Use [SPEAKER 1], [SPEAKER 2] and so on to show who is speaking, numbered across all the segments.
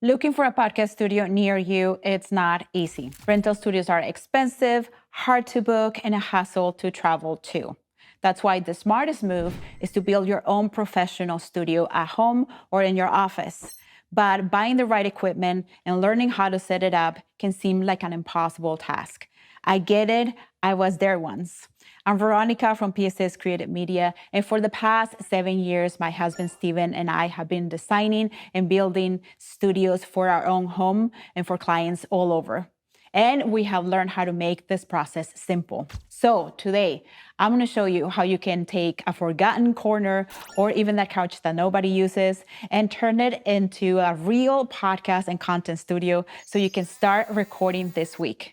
[SPEAKER 1] Looking for a podcast studio near you, it's not easy. Rental studios are expensive, hard to book, and a hassle to travel to. That's why the smartest move is to build your own professional studio at home or in your office. But buying the right equipment and learning how to set it up can seem like an impossible task. I get it, I was there once. I'm Veronica from PSS Creative Media, and for the past 7 years, my husband Steven and I have been designing and building studios for our own home and for clients all over. And we have learned how to make this process simple. So today, I'm gonna show you how you can take a forgotten corner or even that couch that nobody uses and turn it into a real podcast and content studio so you can start recording this week.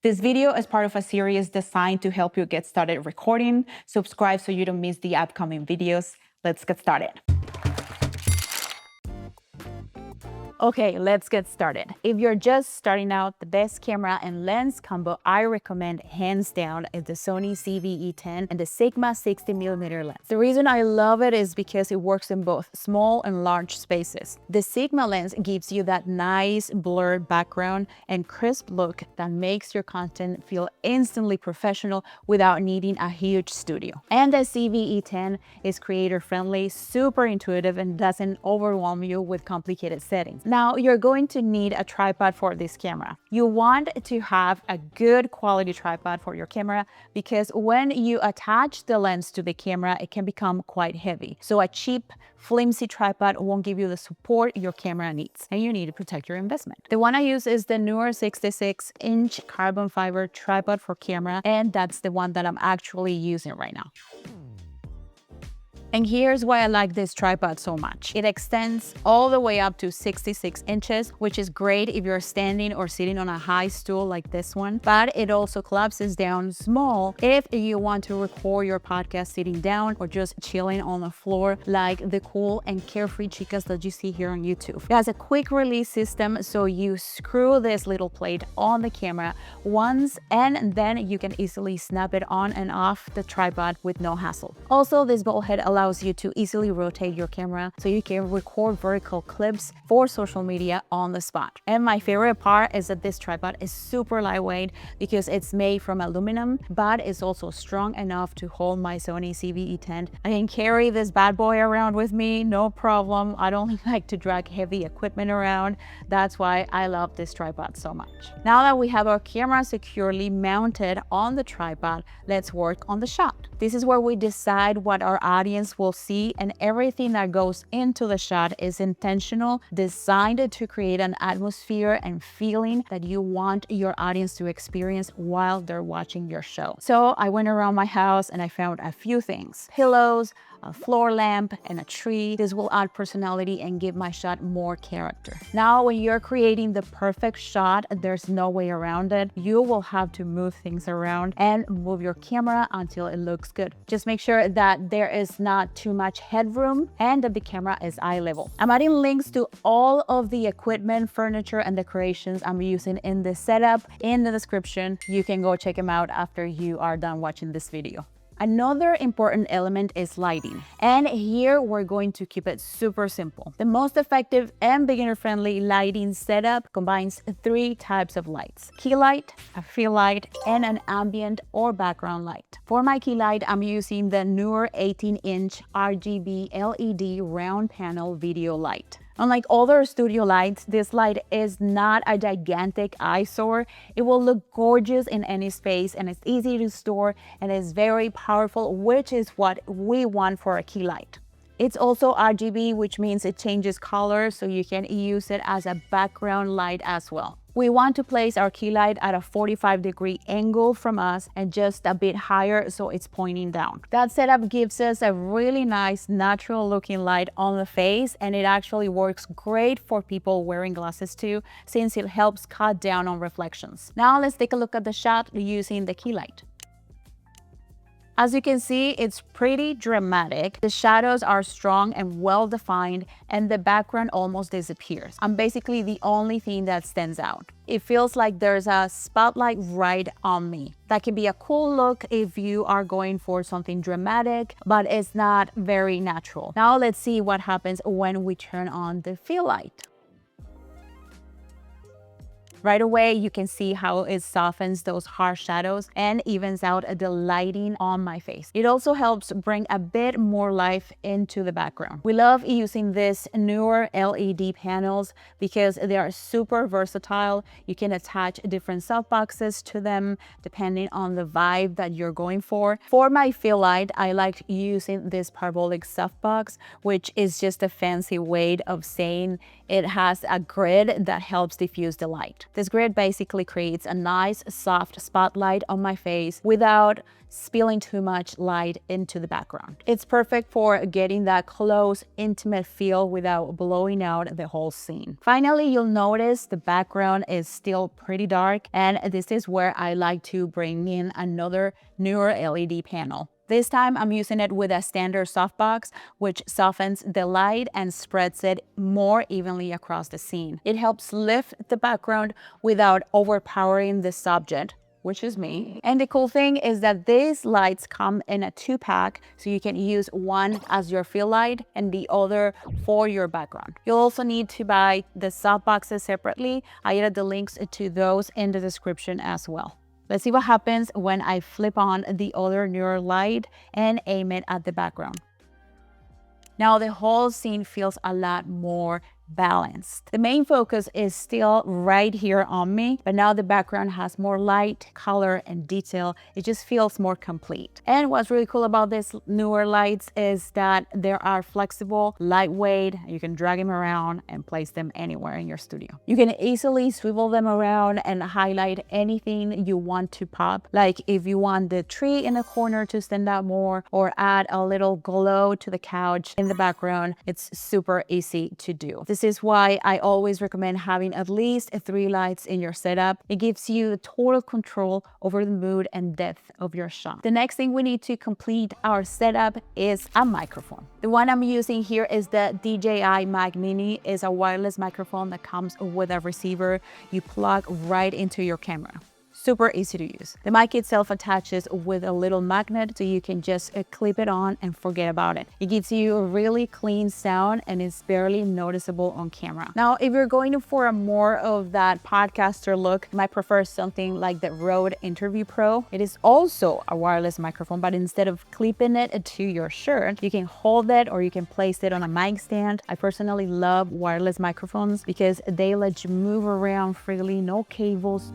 [SPEAKER 1] This video is part of a series designed to help you get started recording. Subscribe so you don't miss the upcoming videos. Let's get started. Okay, let's get started. If you're just starting out, the best camera and lens combo I recommend hands down is the Sony CVE10 and the Sigma 60mm lens. The reason I love it is because it works in both small and large spaces. The Sigma lens gives you that nice blurred background and crisp look that makes your content feel instantly professional without needing a huge studio. And the CVE10 is creator friendly, super intuitive, and doesn't overwhelm you with complicated settings. Now, you're going to need a tripod for this camera. You want to have a good quality tripod for your camera because when you attach the lens to the camera, it can become quite heavy. So a cheap, flimsy tripod won't give you the support your camera needs, and you need to protect your investment. The one I use is the newer 66-inch carbon fiber tripod for camera, and that's the one that I'm actually using right now. And here's why I like this tripod so much. It extends all the way up to 66 inches, which is great if you're standing or sitting on a high stool like this one, but it also collapses down small if you want to record your podcast sitting down or just chilling on the floor like the cool and carefree chicas that you see here on YouTube. It has a quick release system, so you screw this little plate on the camera once and then you can easily snap it on and off the tripod with no hassle. Also, this ball head allows you to easily rotate your camera so you can record vertical clips for social media on the spot. And my favorite part is that this tripod is super lightweight because it's made from aluminum, but it's also strong enough to hold my Sony CVE10. I can carry this bad boy around with me, no problem. I don't like to drag heavy equipment around. That's why I love this tripod so much. Now that we have our camera securely mounted on the tripod, let's work on the shot. This is where we decide what our audience will see, and everything that goes into the shot is intentional, designed to create an atmosphere and feeling that you want your audience to experience while they're watching your show. So I went around my house and I found a few things: pillows, a floor lamp, and a tree. This will add personality and give my shot more character. Now, when you're creating the perfect shot, there's no way around it. You will have to move things around and move your camera until it looks good. Just make sure that there is not too much headroom and that the camera is eye level. I'm adding links to all of the equipment, furniture, and decorations I'm using in this setup in the description. You can go check them out after you are done watching this video. Another important element is lighting, and here we're going to keep it super simple. The most effective and beginner-friendly lighting setup combines 3 types of lights: key light, a fill light, and an ambient or background light. For my key light, I'm using the newer 18-inch RGB LED round panel video light. Unlike other studio lights, this light is not a gigantic eyesore. It will look gorgeous in any space, and it's easy to store and is very powerful, which is what we want for a key light. It's also RGB, which means it changes color, so you can use it as a background light as well. We want to place our key light at a 45-degree angle from us and just a bit higher so it's pointing down. That setup gives us a really nice natural looking light on the face, and it actually works great for people wearing glasses too, since it helps cut down on reflections. Now let's take a look at the shot using the key light. As you can see, it's pretty dramatic. The shadows are strong and well defined, and the background almost disappears. I'm basically the only thing that stands out. It feels like there's a spotlight right on me. That can be a cool look if you are going for something dramatic, but it's not very natural. Now let's see what happens when we turn on the fill light. Right away, you can see how it softens those harsh shadows and evens out the lighting on my face. It also helps bring a bit more life into the background. We love using this newer LED panels because they are super versatile. You can attach different softboxes to them depending on the vibe that you're going for. For my fill light, I like using this parabolic softbox, which is just a fancy way of saying it has a grid that helps diffuse the light. This grid basically creates a nice soft spotlight on my face without spilling too much light into the background. It's perfect for getting that close, intimate feel without blowing out the whole scene. Finally, you'll notice the background is still pretty dark, and this is where I like to bring in another newer LED panel. This time I'm using it with a standard softbox, which softens the light and spreads it more evenly across the scene. It helps lift the background without overpowering the subject, which is me. And the cool thing is that these lights come in a 2-pack, so you can use one as your fill light and the other for your background. You'll also need to buy the softboxes separately. I added the links to those in the description as well. Let's see what happens when I flip on the other newer light and aim it at the background. Now the whole scene feels a lot more balanced. The main focus is still right here on me, but now the background has more light, color, and detail. It just feels more complete. And what's really cool about these newer lights is that they are flexible, lightweight. You can drag them around and place them anywhere in your studio. You can easily swivel them around and highlight anything you want to pop. Like if you want the tree in the corner to stand out more, or add a little glow to the couch in the background, it's super easy to do. This is why I always recommend having at least 3 lights in your setup. It gives you total control over the mood and depth of your shot. The next thing we need to complete our setup is a microphone. The one I'm using here is the DJI Mic Mini. It's a wireless microphone that comes with a receiver you plug right into your camera. Super easy to use. The mic itself attaches with a little magnet, so you can just clip it on and forget about it. It gives you a really clean sound and is barely noticeable on camera. Now, if you're going for a more of that podcaster look, you might prefer something like the Rode Interview Pro. It is also a wireless microphone, but instead of clipping it to your shirt, you can hold it or you can place it on a mic stand. I personally love wireless microphones because they let you move around freely, no cables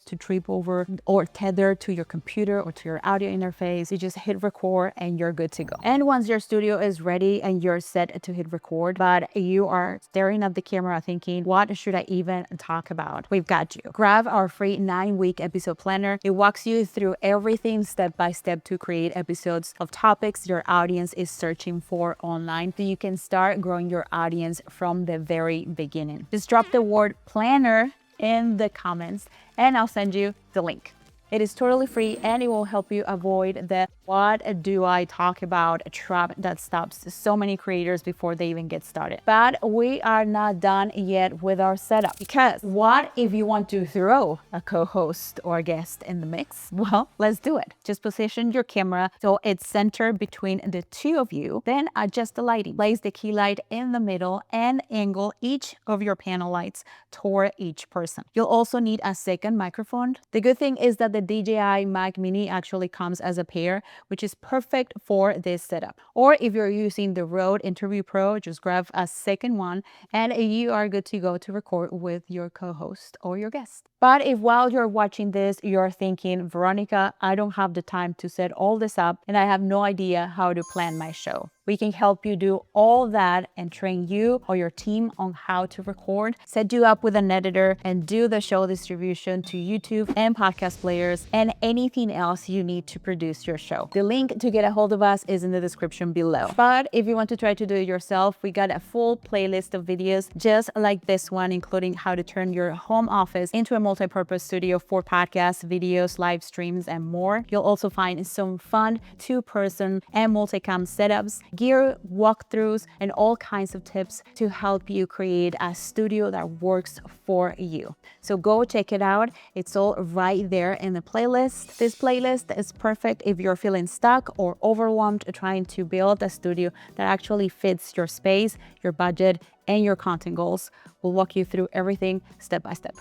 [SPEAKER 1] to trip over or tether to your computer or to your audio interface. You just hit record and you're good to go. And once your studio is ready and you're set to hit record, but you are staring at the camera thinking, what should I even talk about? We've got you. Grab our free 9-week episode planner. It walks you through everything step by step to create episodes of topics your audience is searching for online, so you can start growing your audience from the very beginning. Just drop the word planner in the comments and I'll send you the link. It is totally free and it will help you avoid the what do I talk about trap that stops so many creators before they even get started. But we are not done yet with our setup, because what if you want to throw a co-host or a guest in the mix? Well, let's do it. Just position your camera so it's centered between the two of you, then adjust the lighting. Place the key light in the middle and angle each of your panel lights toward each person. You'll also need a second microphone. The good thing is that the DJI Mic Mini actually comes as a pair, which is perfect for this setup. Or if you're using the Rode Interview Pro, just grab a second one and you are good to go to record with your co-host or your guest. But if while you're watching this, you're thinking, Veronica, I don't have the time to set all this up and I have no idea how to plan my show, we can help you do all that and train you or your team on how to record, set you up with an editor, and do the show distribution to YouTube and podcast players and anything else you need to produce your show. The link to get a hold of us is in the description below. But if you want to try to do it yourself, we got a full playlist of videos just like this one, including how to turn your home office into a multi-purpose studio for podcasts, videos, live streams, and more. You'll also find some fun two-person and multicam setups, gear walkthroughs, and all kinds of tips to help you create a studio that works for you. So go check it out. It's all right there in the playlist. This playlist is perfect if you're feeling stuck or overwhelmed trying to build a studio that actually fits your space, your budget, and your content goals. We'll walk you through everything step by step.